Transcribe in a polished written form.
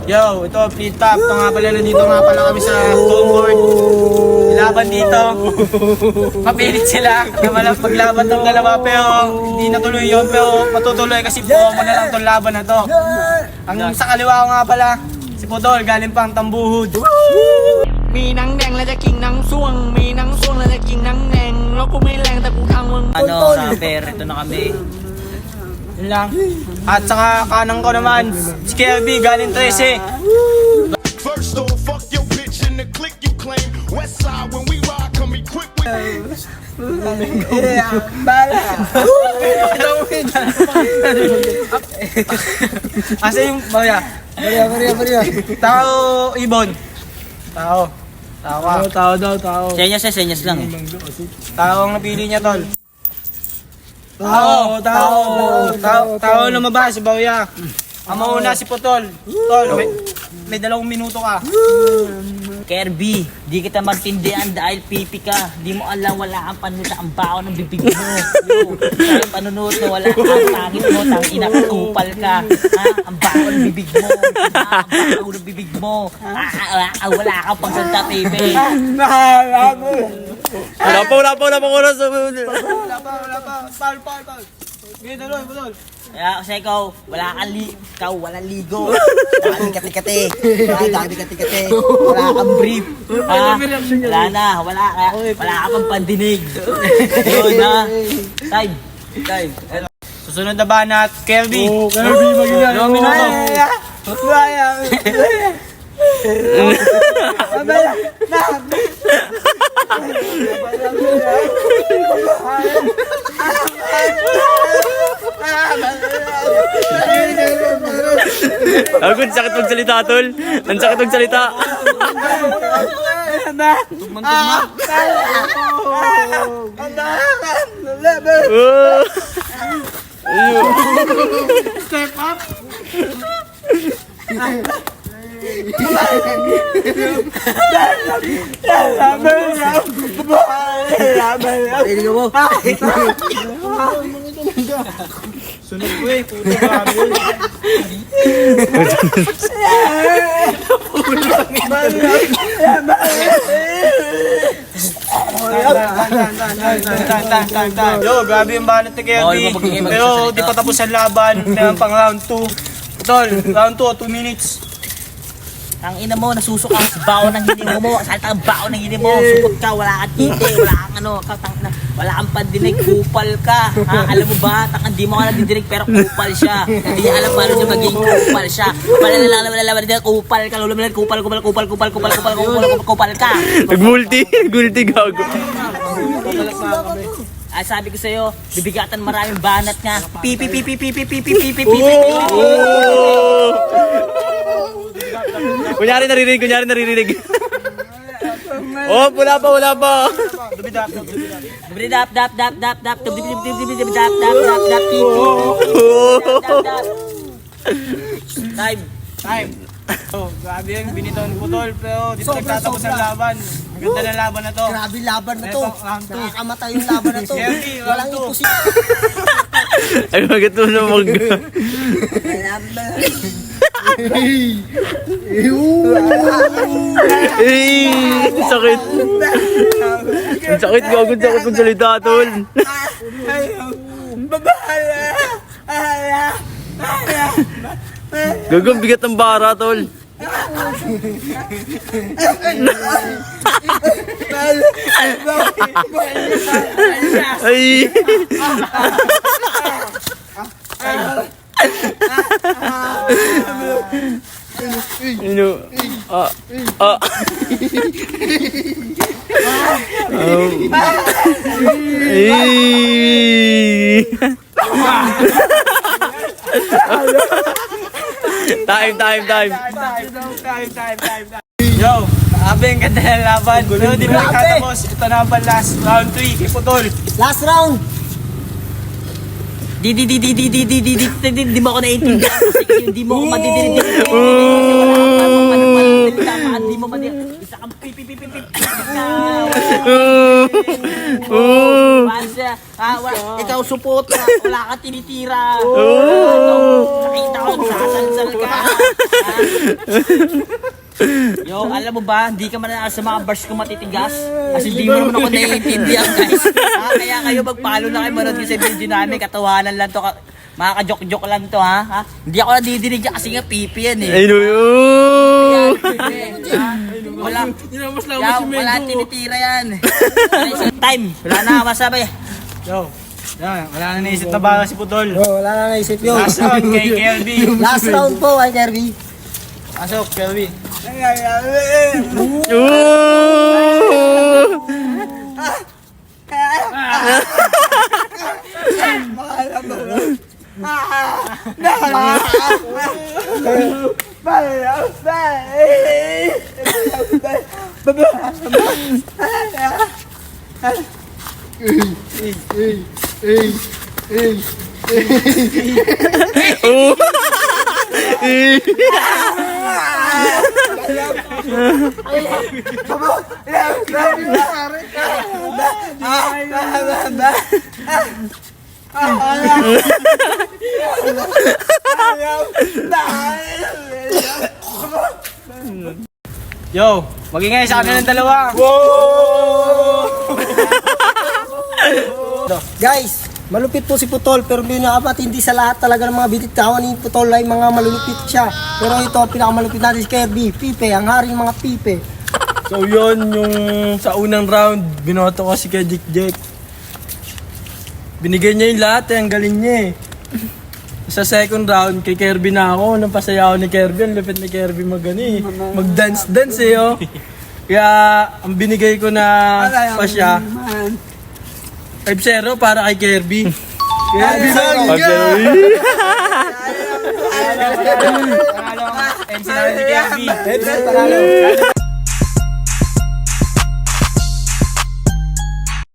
Yo, ito, flip top. Ito nga pala, nandito nga pala kami sa home court. Laban dito. Mapilit sila. Paglaban tong dalawa, pero hindi natuloy yun. Pero matutuloy kasi buo mo na lang tong laban na to. Ang sa kaliwa ko nga pala, si Pudol, galing pang Tambuhod. Minang neng la king ng suwang, minang suwang la king ng neng. Lo kumilang taputang wang. Ano, saber, ito na kami. Yun lang. At saka kanang ko naman, si Kelby, galing 13. First off, fuck your bitch in the click you claim. West side when we ride, come equipped with. Asa yung Maria? Maria. Tao, Ibon. Tao ka. Senyas lang eh. Tao ang napili niya, tol. Tao lumabas, si Bawya. Ang mauna si Putol. Tol, may 2 minuto ka. Kirby, di kita magtindihan dahil pipi ka. Di mo alam, wala kang panunod ang bao ng bibig mo. Dahil panunod na wala kang tangit mo, tangina ka, kupal ka. Ha? Ang bao ng bibig mo. Ha? Ang bao ng bibig mo. Wala kang pang Santa Pepe. Wala pa oras. Wala pa. Paul. Gito, Putol. Kaya kasi ikaw, walang ligo. Dami kati-kati. Wala kang brief. Ha? Wala ka pang pandinig. Yun na. Time. Susunod na ba na Kelby? Kirby, mag-ilan. 2 minuto. Ang sakit magsalita, tol. Ang sakit magsalita. Step up. Sunog ko eh, puto kami. Yo, grabe yung banat ni Kelby. Pero di pa tapos ang laban ng pang round 2. Tol, round 2, 2 minutes. Ang ina mo, nasusuka sa bao ng hiningo mo. Salta ang bao ng hiningo mo. Supot ka, wala kang titi, wala kang wala kang pandinig, kupal ka. Ha? Alam mo ba, hindi mo ka nadidinig pero kupal siya. Hindi niya alam paano siya maging kupal siya. Kupal ka. Nag-multi gago. Ay, sabi ko sa'yo, bibigatan maraming banat nga. Pipi. Kunyari naririnig. Oh, wala pa. Dubidap. Time. Oh, grabe yung binitaw ni Putol, pero di pa nagtatapos ang laban. Ang ganda ng laban na to. Grabe laban na to. Round 2. Nakakamatay yung laban na to. Kelby, round Walang 2. imposible. Ay, maganda na sakit. Ang sakit, gago. Ang sakit magsalita, tol. Gago, bigat ng bara, tol. Ay. Time. Yo, grabe ang ganda ng laban. Pero di pa nagtatapos. Ito na ang last round 3 kay Putol. Last round. Di mo ako naiintindihan kasi hindi mo ako madidinig. Hindi mo madidinig. Isa kang Ikaw daw support. Wala ka tinitira. Nakita ko, sasalsal ka. Yo, alam mo ba, hindi ka man sa mga bars ko matitigas. Kasi di mo naman ako naiintindihan, guys. Kaya kayo magpalo na kayo, manood kayo sa video namin. Katawanan lang to. Mga ka-joke-joke lang to, ha? Hindi ako nadidinig dyan kasi nga pipi yan, eh. Ay, no. Wala tinitira yan. Time, wala na, masabi. Yo. Yan, wala na naisip na bala si Putol. Oh, wala na naisip yun. Last round kay Kirby. Last round po, ay Kirby. Pasok, Kirby. Yo, magingay sa kanilang dalawa. Guys, malupit po si Putol pero pinakamatindi sa lahat talaga ng mga bititawan ni Putol ay mga malulupit siya. Pero ito, pinakamalupit natin si Kirby, Pipe, ang haring mga Pipe. So yun, yung sa unang round, binoto ko si kay Jack. Binigay niya yung lahat ang galing niya eh. Sa second round, kay Kirby na ako. Napasaya ako ni Kirby, ang lupit ni Kirby mag-dance-dance eh oh. Kaya ang binigay ko na pa siya, 5-0 para kay Kirby. Kirby lang ka! Panalo ang MC namin ni Kirby.